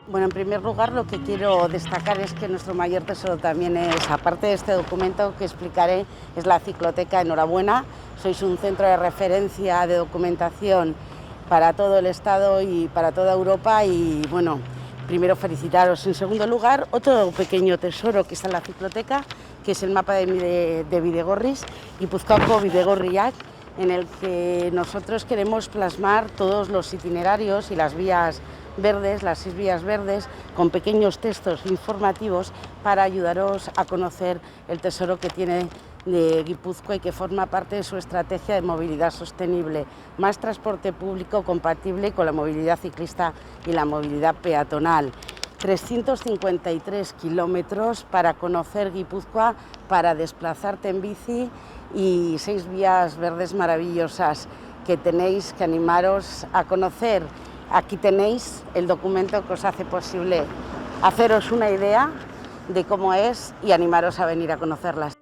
Bueno, en primer lugar lo que quiero destacar es que nuestro mayor tesoro también es, aparte de este documento que explicaré, es la Cicloteca. Enhorabuena, sois un centro de referencia de documentación para todo el Estado y para toda Europa y bueno, primero felicitaros. En segundo lugar, otro pequeño tesoro que está en la Cicloteca, que es el mapa de Bidegorris, Guipúzcoako-Bidegorriak, en el que nosotros queremos plasmar todos los itinerarios y las vías verdes, las 6 vías verdes, con pequeños textos informativos para ayudaros a conocer el tesoro que tiene de Guipúzcoa y que forma parte de su estrategia de movilidad sostenible, más transporte público compatible con la movilidad ciclista y la movilidad peatonal. 353 kilómetros para conocer Guipúzcoa, para desplazarte en bici y 6 vías verdes maravillosas que tenéis que animaros a conocer. Aquí tenéis el documento que os hace posible haceros una idea de cómo es y animaros a venir a conocerlas.